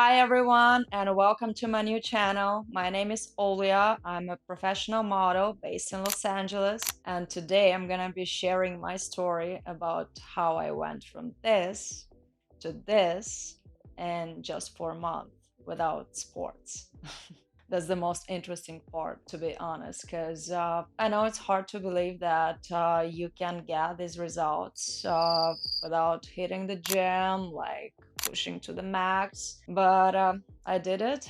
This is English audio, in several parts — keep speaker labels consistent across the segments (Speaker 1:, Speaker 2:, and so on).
Speaker 1: Hi everyone and welcome to my new channel. My name is Olia. I'm a professional model based in Los Angeles, and today I'm gonna be sharing my story about how I went from this to this in just 4 months without sports. That's the most interesting part, to be honest, because I know it's hard to believe that you can get these results without hitting the gym, like pushing to the max. But I did it,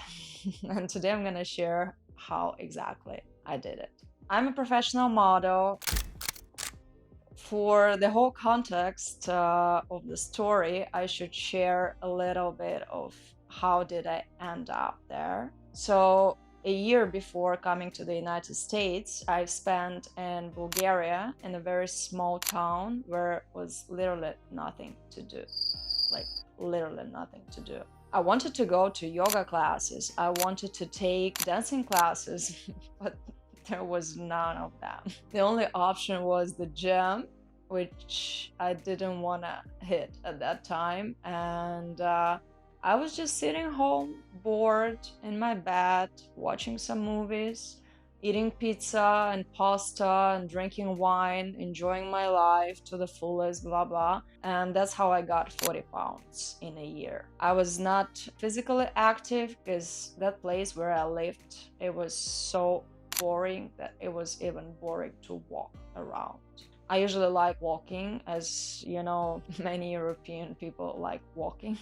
Speaker 1: and today I'm gonna share how exactly I did it. I'm a professional model. For the whole context of the story, I should share a little bit of how did I end up there. So a year before coming to the United States, I spent in Bulgaria in a very small town where was literally nothing to do, like literally nothing to do. I wanted to go to yoga classes. I wanted to take dancing classes, but there was none of them. The only option was the gym, which I didn't want to hit at that time. And I was just sitting home, bored in my bed, watching some movies, eating pizza and pasta and drinking wine, enjoying my life to the fullest, blah blah. And that's how I got 40 pounds in a year. I was not physically active because that place where I lived, it was so boring that it was even boring to walk around. I usually like walking, as you know, many European people like walking.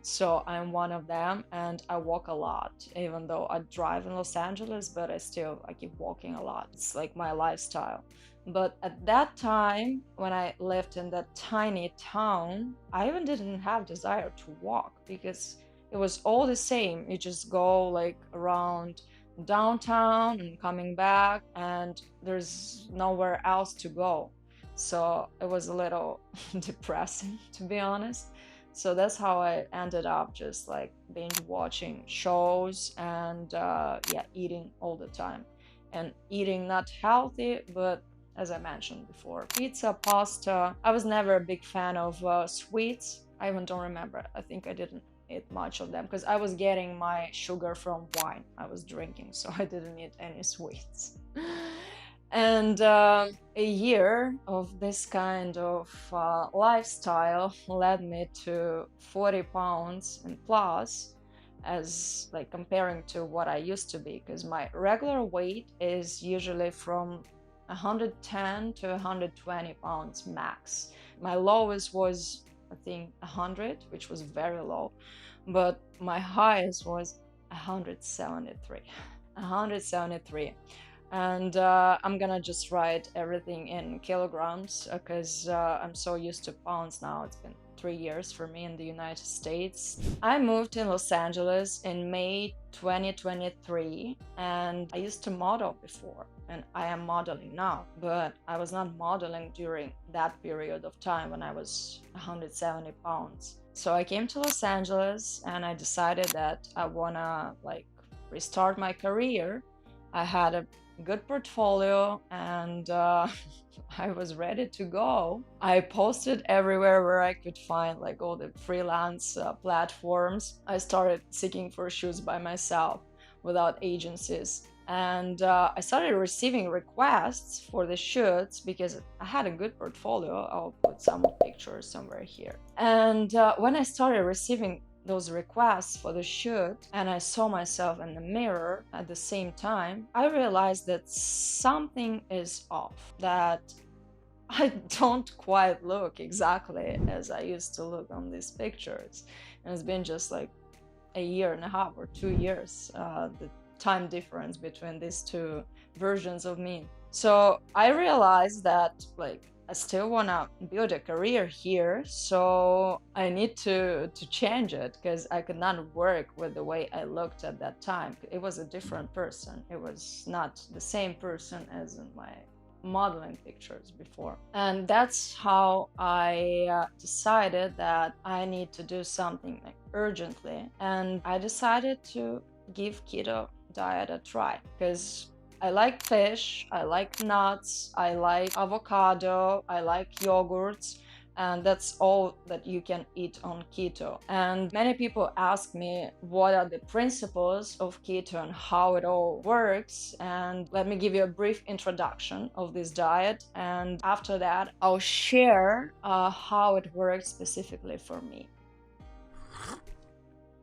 Speaker 1: So I'm one of them, and I walk a lot, even though I drive in Los Angeles, but I keep walking a lot. It's like my lifestyle. But at that time, when I lived in that tiny town, I even didn't have desire to walk because it was all the same. You just go like around downtown and coming back, and there's nowhere else to go. So it was a little depressing, to be honest. So that's how I ended up just like binge watching shows and yeah, eating all the time. And eating not healthy, but as I mentioned before, pizza, pasta. I was never a big fan of sweets. I even don't remember. I think I didn't eat much of them because I was getting my sugar from wine I was drinking, so I didn't eat any sweets. And a year of this kind of lifestyle led me to 40 pounds and plus, as like comparing to what I used to be, because my regular weight is usually from 110 to 120 pounds max. My lowest was, I think, 100, which was very low, but my highest was 173. 173. And I'm gonna just write everything in kilograms because I'm so used to pounds now. It's been 3 years for me in the United States. I moved in Los Angeles in May 2023, and I used to model before, and I am modeling now, but I was not modeling during that period of time when I was 170 pounds. So I came to Los Angeles and I decided that I wanna like restart my career. I had a good portfolio, and I was ready to go. I posted everywhere where I could find like all the freelance platforms. I started seeking for shoots by myself without agencies. And I started receiving requests for the shoots because I had a good portfolio. I'll put some pictures somewhere here. And when I started receiving those requests for the shoot and I saw myself in the mirror at the same time, I realized that something is off, that I don't quite look exactly as I used to look on these pictures. And it's been just like a year and a half or 2 years, the time difference between these two versions of me. So I realized that like I still want to build a career here, so I need to change it because I could not work with the way I looked at that time. It was a different person. It was not the same person as in my modeling pictures before. And that's how I decided that I need to do something like urgently. And I decided to give keto diet a try because I like fish, I like nuts, I like avocado, I like yogurts, and that's all that you can eat on keto. And many people ask me what are the principles of keto and how it all works, and let me give you a brief introduction of this diet, and after that I'll share how it works specifically for me.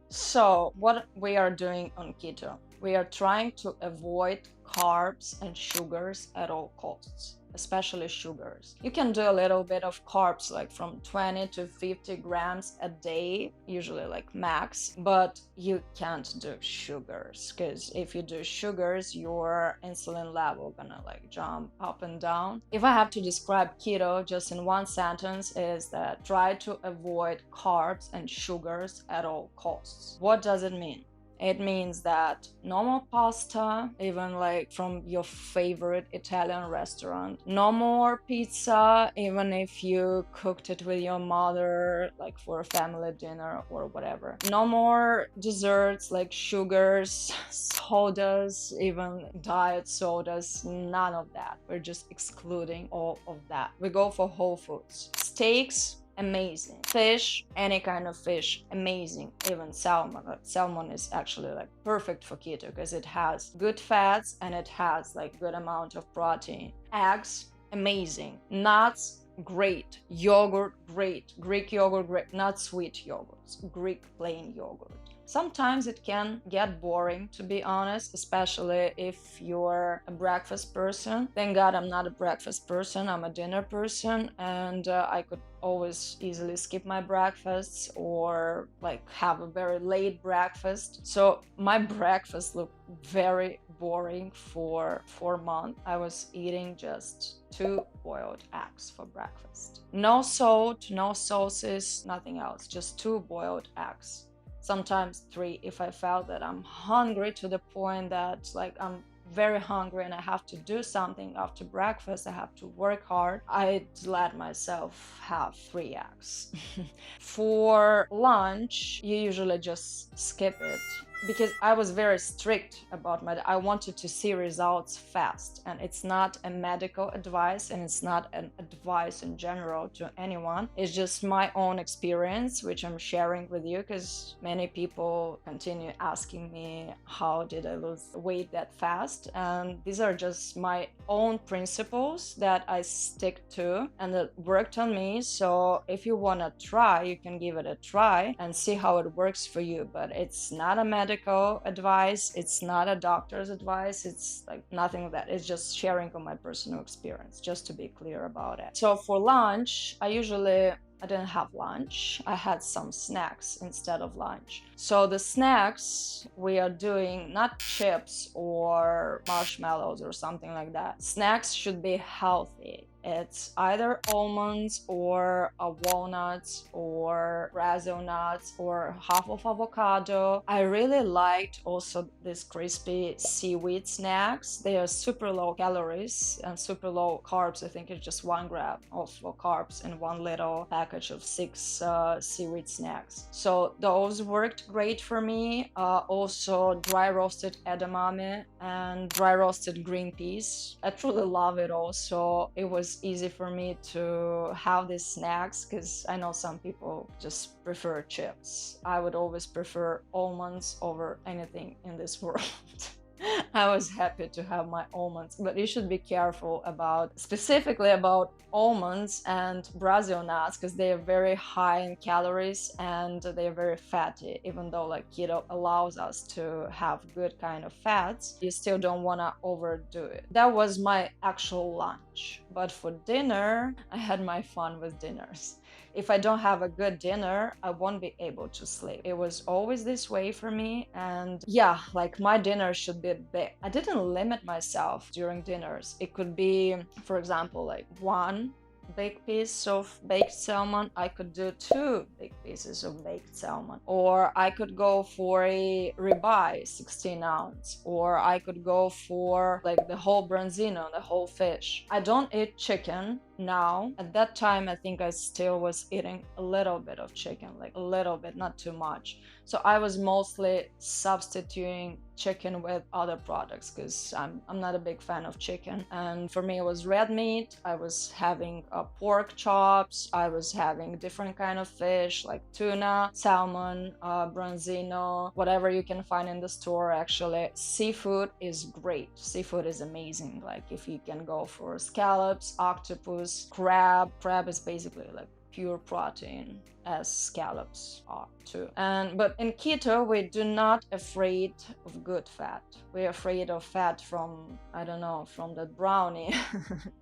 Speaker 1: So what we are doing on keto, we are trying to avoid carbs and sugars at all costs, especially sugars. You can do a little bit of carbs, like from 20 to 50 grams a day, usually like max, but you can't do sugars, because if you do sugars, your insulin level gonna like jump up and down. If I have to describe keto just in one sentence, is that try to avoid carbs and sugars at all costs. What does it mean? It means that no more pasta, even like from your favorite Italian restaurant. No more pizza, even if you cooked it with your mother, like for a family dinner or whatever. No more desserts like sugars, sodas, even diet sodas, none of that. We're just excluding all of that. We go for whole foods. Steaks, amazing. Fish, any kind of fish, amazing. Even salmon. Salmon is actually like perfect for keto because it has good fats and it has like good amount of protein. Eggs, amazing. Nuts, great. Yogurt, great. Greek yogurt, great. Not sweet yogurts, Greek plain yogurt. Sometimes it can get boring, to be honest, especially if you're a breakfast person. Thank God I'm not a breakfast person, I'm a dinner person, and I could always easily skip my breakfasts or like have a very late breakfast. So my breakfast looked very boring for 4 months. I was eating just 2 boiled eggs for breakfast. No salt, no sauces, nothing else, just 2 boiled eggs. Sometimes 3 if I felt that I'm hungry to the point that like I'm very hungry and I have to do something after breakfast, I have to work hard, I'd let myself have 3 eggs. For lunch, you usually just skip it because I was very strict about I wanted to see results fast, and it's not a medical advice and it's not an advice in general to anyone. It's just my own experience which I'm sharing with you, because many people continue asking me how did I lose weight that fast, and these are just my own principles that I stick to and that worked on me. So if you want to try, you can give it a try and see how it works for you, but it's not a medical advice, it's not a doctor's advice, it's like nothing of that. It's just sharing on my personal experience, just to be clear about it. So for lunch, I didn't have lunch. I had some snacks instead of lunch. So the snacks we are doing, not chips or marshmallows or something like that. Snacks should be healthy. It's either almonds or walnuts or Brazil nuts or half of avocado. I really liked also these crispy seaweed snacks. They are super low calories and super low carbs. I think it's just 1 gram of carbs in one little package of 6 seaweed snacks. So those worked great for me. Also dry roasted edamame and dry roasted green peas. I truly love it also. It was easy for me to have these snacks because I know some people just prefer chips. I would always prefer almonds over anything in this world. I was happy to have my almonds, but you should be careful specifically about almonds and Brazil nuts, because they are very high in calories and they are very fatty. Even though like keto allows us to have good kind of fats, you still don't want to overdo it. That was my actual lunch. But for dinner, I had my fun with dinners. If I don't have a good dinner, I won't be able to sleep. It was always this way for me. And yeah, like my dinner should be big. I didn't limit myself during dinners. It could be, for example, like 1 big piece of baked salmon. I could do 2 big pieces of baked salmon, or I could go for a ribeye 16 ounce, or I could go for like the whole branzino, the whole fish. I don't eat chicken now. At that time, I think I still was eating a little bit of chicken, like a little bit, not too much. So I was mostly substituting chicken with other products because I'm not a big fan of chicken. And for me, it was red meat. I was having pork chops. I was having different kind of fish like tuna, salmon, branzino, whatever you can find in the store. Actually, seafood is great. Seafood is amazing. Like if you can go for scallops, octopus, crab. Crab is basically like pure protein as scallops are too. But in keto, we do not afraid of good fat. We're afraid of fat from, I don't know, from the brownie,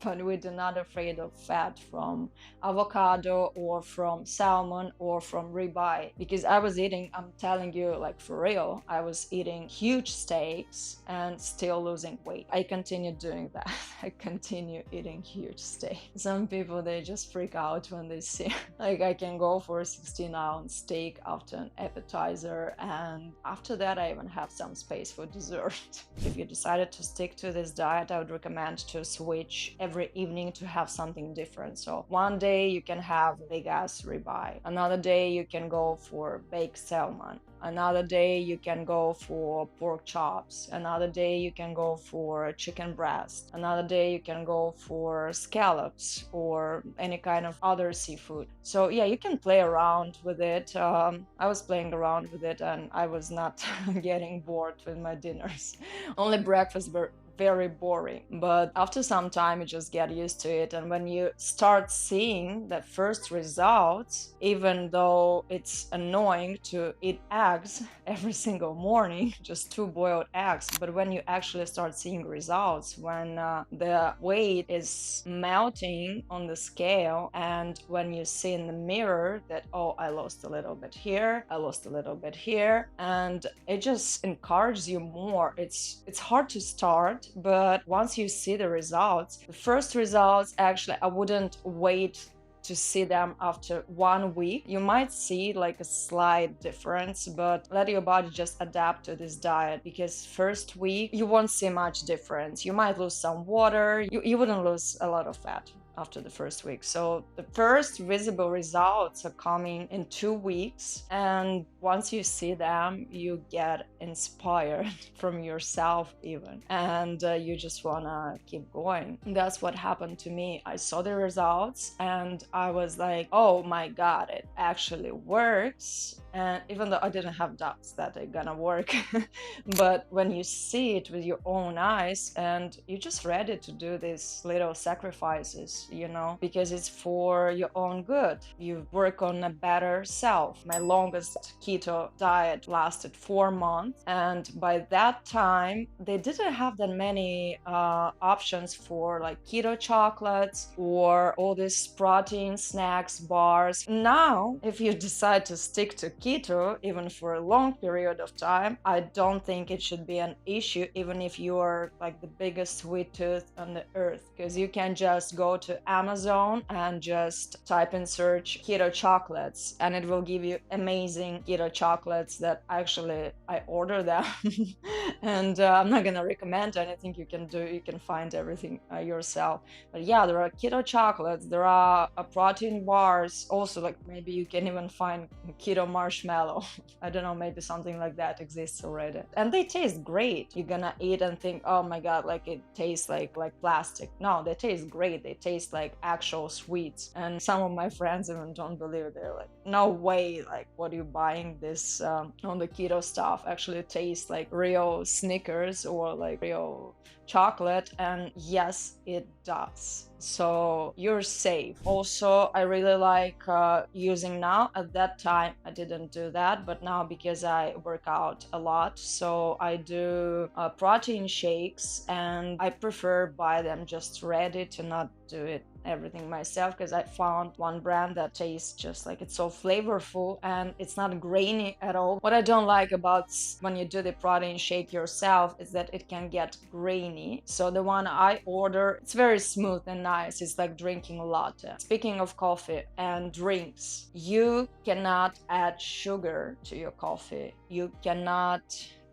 Speaker 1: but we do not afraid of fat from avocado or from salmon or from ribeye. Because I was eating, I'm telling you, like for real, I was eating huge steaks and still losing weight. I continue doing that. I continue eating huge steak. Some people, they just freak out when they see, like I can go for a 16-ounce steak after an appetizer, and after that I even have some space for dessert. If you decided to stick to this diet, I would recommend to switch every evening to have something different. So one day you can have big ass ribeye, another day you can go for baked salmon, another day you can go for pork chops, another day you can go for chicken breast, another day you can go for scallops or any kind of other seafood. So yeah, you can play around with it. I was playing around with it and I was not getting bored with my dinners. Only breakfast were very boring, but after some time you just get used to it. And when you start seeing the first results, even though it's annoying to eat eggs every single morning, just 2 boiled eggs, but when you actually start seeing results, when the weight is melting on the scale, and when you see in the mirror that, oh, I lost a little bit here, I lost a little bit here, and it just encourages you more. It's hard to start, but once you see the results, the first results, actually I wouldn't wait to see them after 1 week. You might see like a slight difference, but let your body just adapt to this diet, because first week you won't see much difference. You might lose some water, you wouldn't lose a lot of fat after the first week. So the first visible results are coming in 2 weeks, and once you see them, you get inspired from yourself even, and you just wanna keep going. That's what happened to me. I saw the results and I was like, oh my god, it actually works. And even though I didn't have doubts that it's gonna work, but when you see it with your own eyes and you're just ready to do these little sacrifices, you know, because it's for your own good. You work on a better self. My longest keto diet lasted 4 months, and by that time they didn't have that many options for like keto chocolates or all these protein snacks, bars. Now if you decide to stick to keto even for a long period of time, I don't think it should be an issue, even if you are like the biggest sweet tooth on the earth, because you can just go to Amazon and just type in search keto chocolates, and it will give you amazing keto chocolates that actually I order them. And I'm not gonna recommend anything. You can find everything yourself. But yeah, there are keto chocolates, there are protein bars also, like maybe you can even find keto marshmallow. I don't know, maybe something like that exists already, and they taste great. You're gonna eat and think, oh my god, like it tastes like plastic. No, they taste great. They taste like actual sweets, and some of my friends even don't believe it. They're like, no way, like what are you buying this on the keto stuff actually tastes like real Snickers or like real chocolate. And yes, it does. So you're safe. Also, I really like using now. At that time I didn't do that, but now because I work out a lot, so I do protein shakes, and I prefer buy them just ready to not do it everything myself, because I found one brand that tastes just like, it's so flavorful and it's not grainy at all. What I don't like about when you do the protein shake yourself is that it can get grainy. So the one I order, it's very smooth and nice. It's like drinking a latte. Speaking of coffee and drinks, you cannot add sugar to your coffee. You cannot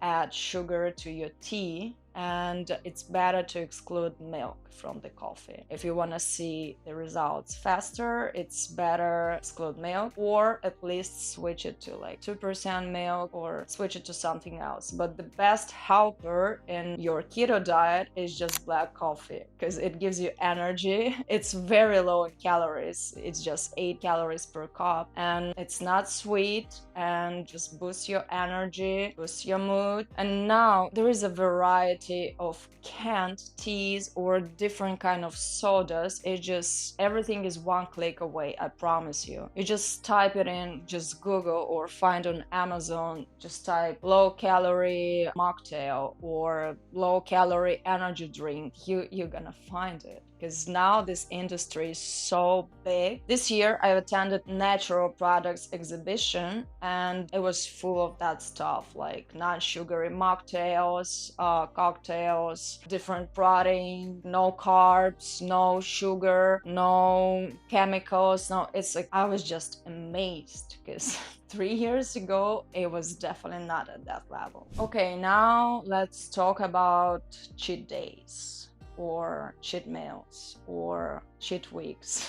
Speaker 1: add sugar to your tea, and it's better to exclude milk from the coffee. If you want to see the results faster, it's better exclude milk, or at least switch it to like 2% milk, or switch it to something else. But the best helper in your keto diet is just black coffee, because it gives you energy. It's very low in calories. It's just 8 calories per cup, and it's not sweet, and just boosts your energy, boosts your mood. And now there is a variety of canned teas or different kind of sodas. It just, everything is one click away, I promise you. You just type it in, just Google or find on Amazon, just type low calorie mocktail or low calorie energy drink. You're gonna find it, because now this industry is so big. This year I attended natural products exhibition, and it was full of that stuff, like non-sugary mocktails, cocktails, different protein, no carbs, no sugar, no chemicals. No, it's like, I was just amazed, because 3 years ago it was definitely not at that level. Okay, now let's talk about cheat days or cheat meals or cheat weeks.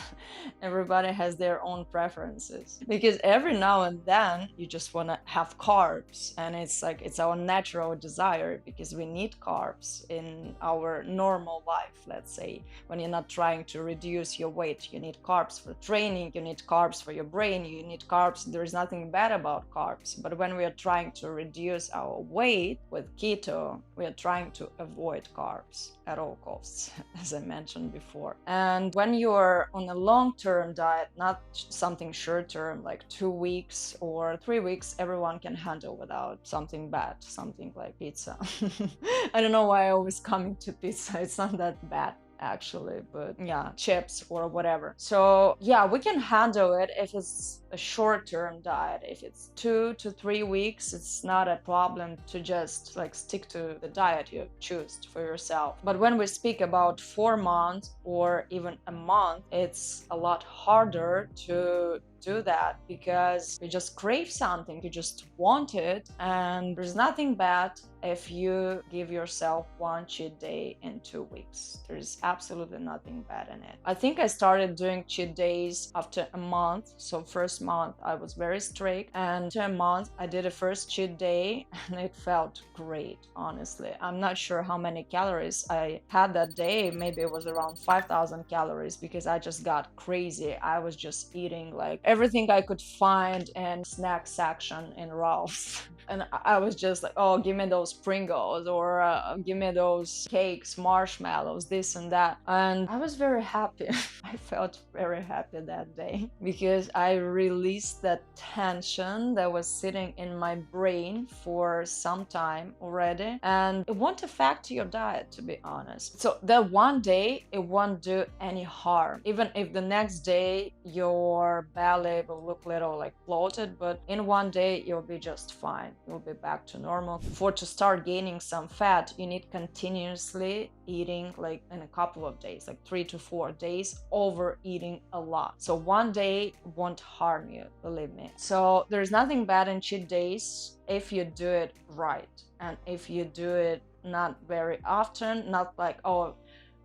Speaker 1: Everybody has their own preferences, because every now and then you just want to have carbs, and it's like, it's our natural desire, because we need carbs in our normal life. Let's say when you're not trying to reduce your weight, you need carbs for training, you need carbs for your brain, you need carbs. There is nothing bad about carbs. But when we are trying to reduce our weight with keto, we are trying to avoid carbs at all costs, as I mentioned before. And when you're on a long-term diet, not something short-term like 2 weeks or 3 weeks, everyone can handle without something bad, something like pizza. I don't know why I always coming to pizza. It's not that bad actually, but yeah, chips or whatever. So yeah, we can handle it if it's a short-term diet. If it's 2 to 3 weeks, it's not a problem to just like stick to the diet you choose for yourself. But when we speak about 4 months or even a month, it's a lot harder to do that, because you just crave something, you just want it. And there's nothing bad if you give yourself one cheat day in 2 weeks. There's absolutely nothing bad in it. I think I started doing cheat days after a month. So first month I was very strict, and after a month I did a first cheat day, and it felt great. Honestly, I'm not sure how many calories I had that day. Maybe it was around 5,000 calories, because I just got crazy. I was just eating like everything I could find in snack section in Ralph's. And I was just like, oh, give me those Pringles, or give me those cakes, marshmallows, this and that. And I was very happy. I felt very happy that day, because I released that tension that was sitting in my brain for some time already. And it won't affect your diet, to be honest. So that one day, it won't do any harm. Even if the next day your belly will look a little like bloated, but in one day you'll be just fine. You'll be back to normal. To start gaining some fat, you need continuously eating, like in a couple of days, like 3 to 4 days, overeating a lot. So one day won't harm you, believe me. So there's nothing bad in cheat days if you do it right, and if you do it not very often. Not like, oh,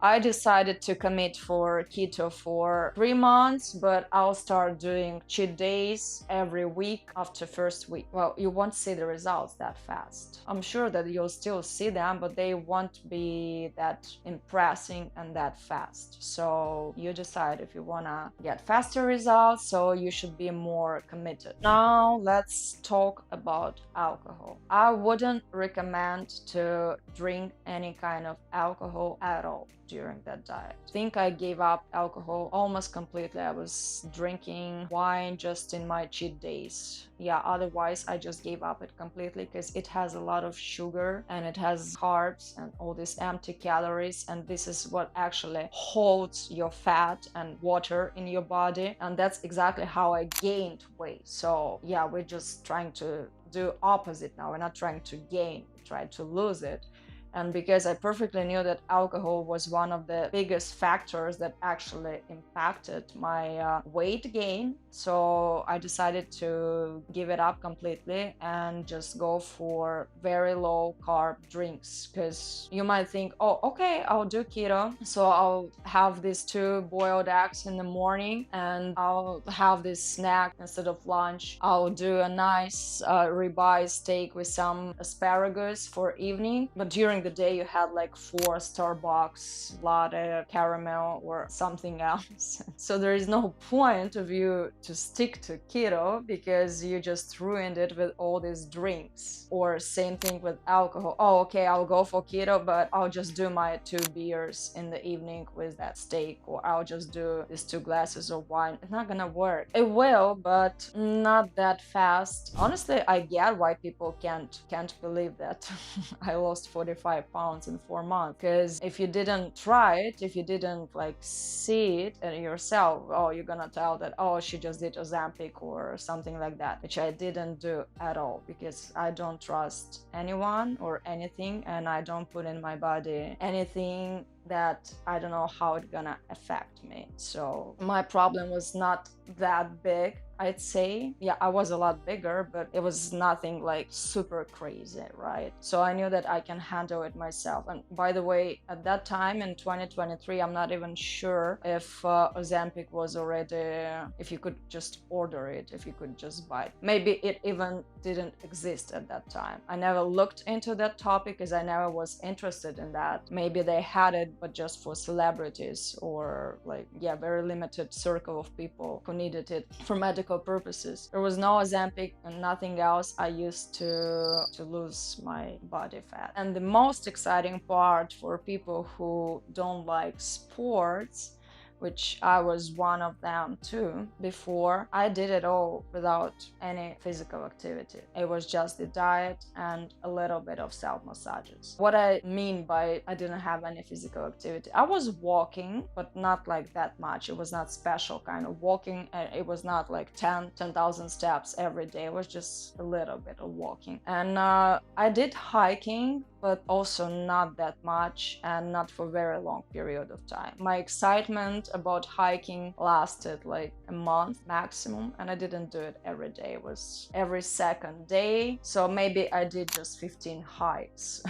Speaker 1: I decided to commit for keto for 3 months, but I'll start doing cheat days every week after first week. Well, you won't see the results that fast. I'm sure that you'll still see them, but they won't be that impressive and that fast. So you decide if you wanna get faster results, so you should be more committed. Now let's talk about alcohol. I wouldn't recommend to drink any kind of alcohol at all during that diet. I think I gave up alcohol almost completely. I was drinking wine just in my cheat days. Yeah, otherwise I just gave up it completely, because it has a lot of sugar and it has carbs and all these empty calories, and this is what actually holds your fat and water in your body. And that's exactly how I gained weight. So yeah, we're just trying to do opposite now. We're not trying to gain, we're trying to lose it. And because I perfectly knew that alcohol was one of the biggest factors that actually impacted my weight gain, so I decided to give it up completely and just go for very low carb drinks. Because you might think, oh, okay, I'll do keto, so I'll have these 2 boiled eggs in the morning and I'll have this snack instead of lunch. I'll do a nice ribeye steak with some asparagus for evening, but during the day you had like 4 Starbucks latte, caramel, or something else. So there is no point of you to stick to keto because you just ruined it with all these drinks. Or same thing with alcohol. Oh, okay, I'll go for keto, but I'll just do my 2 beers in the evening with that steak, or I'll just do these 2 glasses of wine. It's not gonna work. It will, but not that fast. Honestly, I get why people can't believe that I lost 45 pounds in 4 months. Because if you didn't try it, if you didn't like see it yourself, oh, you're gonna tell that, oh, she just did Ozempic or something like that, which I didn't do at all, because I don't trust anyone or anything, and I don't put in my body anything that I don't know how it's gonna affect me. So my problem was not that big, I'd say. Yeah, I was a lot bigger, but it was nothing like super crazy, right? So I knew that I can handle it myself. And by the way, at that time in 2023, I'm not even sure if Ozempic was already, if you could just order it, if you could just buy it. Maybe it even didn't exist at that time. I never looked into that topic because I never was interested in that. Maybe they had it, but just for celebrities or like, yeah, very limited circle of people who needed it for medical purposes. There was no Ozempic and nothing else. I used to lose my body fat. And the most exciting part for people who don't like sports, which I was one of them too before, I did it all without any physical activity. It was just the diet and a little bit of self-massages. What I mean by I didn't have any physical activity, I was walking, but not like that much. It was not special kind of walking, and it was not like 10,000 steps every day. It was just a little bit of walking. And I did hiking, but also not that much and not for a very long period of time. My excitement about hiking lasted like a month maximum, and I didn't do it every day. It was every second day. So maybe I did just 15 hikes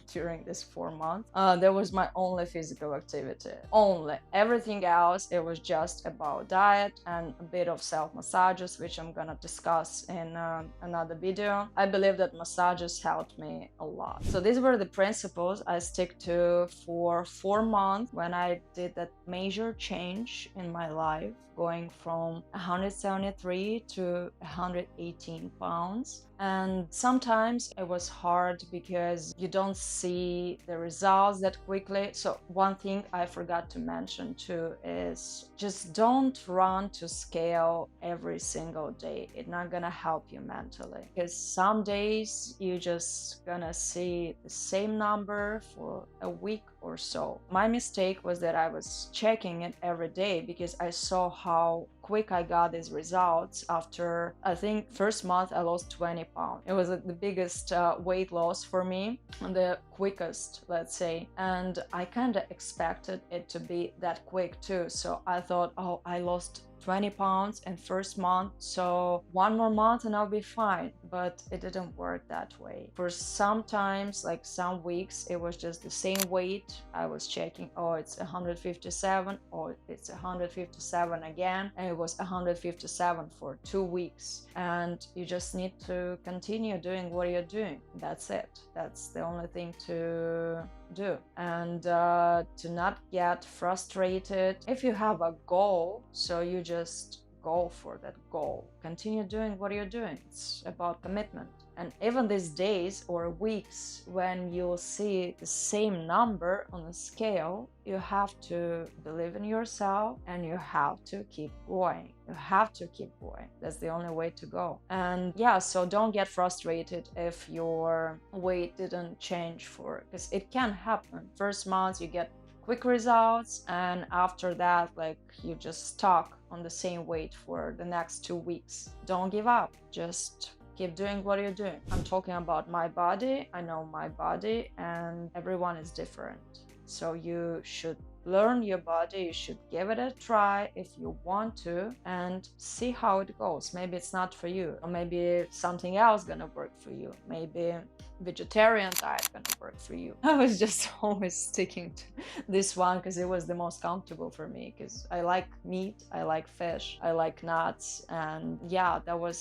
Speaker 1: during this 4 months. That was my only physical activity. Only. Everything else, it was just about diet and a bit of self-massages, which I'm gonna discuss in another video. I believe that massages helped me a lot. So these were the principles I stick to for 4 months when I did that major change in my life, going from 173 to 118 pounds. And sometimes it was hard because you don't see the results that quickly. So one thing I forgot to mention too is just don't run to scale every single day. It's not gonna help you mentally, because some days you just gonna see the same number for a week or so. My mistake was that I was checking it every day because I saw how quick I got these results. After, I think, first month I lost 20 pounds. It was the biggest weight loss for me, and the quickest, let's say. And I kind of expected it to be that quick too. So I thought, oh, I lost 20 pounds in first month, so 1 more month and I'll be fine. But it didn't work that way. For sometimes, like some weeks, it was just the same weight. I was checking, oh, it's 157, oh, it's 157 again, and it was 157 for 2 weeks. And you just need to continue doing what you're doing. That's it. That's the only thing to do. And to not get frustrated. If you have a goal, so you just go for that goal. Continue doing what you're doing. It's about commitment. And even these days or weeks when you'll see the same number on the scale, you have to believe in yourself and you have to keep going. You have to keep going. That's the only way to go. And yeah, so don't get frustrated if your weight didn't change because it can happen. First month you get quick results, and after that, like, you just stuck on the same weight for the next 2 weeks. Don't give up. Just keep doing what you're doing. I'm talking about my body. I know my body, and everyone is different. So you should learn your body. You should give it a try if you want to and see how it goes. Maybe it's not for you, or maybe something else gonna work for you. Maybe vegetarian diet gonna work for you. I was just always sticking to this one because it was the most comfortable for me, because I like meat, I like fish, I like nuts, and yeah, that was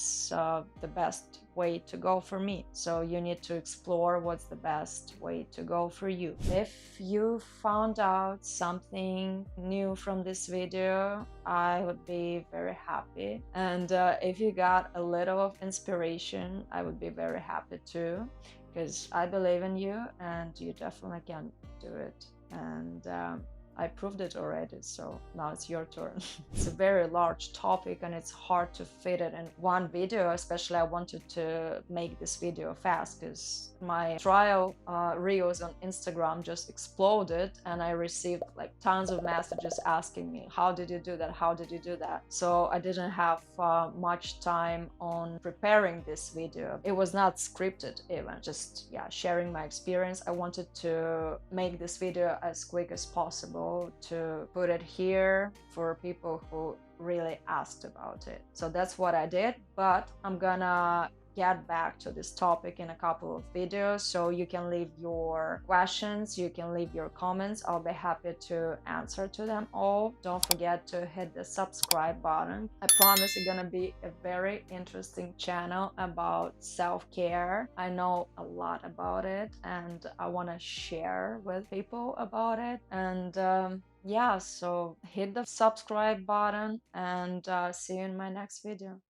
Speaker 1: the best way to go for me. So you need to explore what's the best way to go for you. If you found out something new from this video, I would be very happy. And if you got a little of inspiration, I would be very happy too, because I believe in you and you definitely can do it. And I proved it already, so now it's your turn. It's a very large topic and it's hard to fit it in one video. Especially I wanted to make this video fast because my trial reels on Instagram just exploded and I received like tons of messages asking me, how did you do that? How did you do that? So I didn't have much time on preparing this video. It was not scripted even, just yeah, sharing my experience. I wanted to make this video as quick as possible to put it here for people who really asked about it. So that's what I did, but I'm gonna get back to this topic in a couple of videos, so you can leave your questions, you can leave your comments. I'll be happy to answer to them all. Don't forget to hit the subscribe button. I promise it's gonna be a very interesting channel about self-care. I know a lot about it and I want to share with people about it. And yeah, so hit the subscribe button and see you in my next video.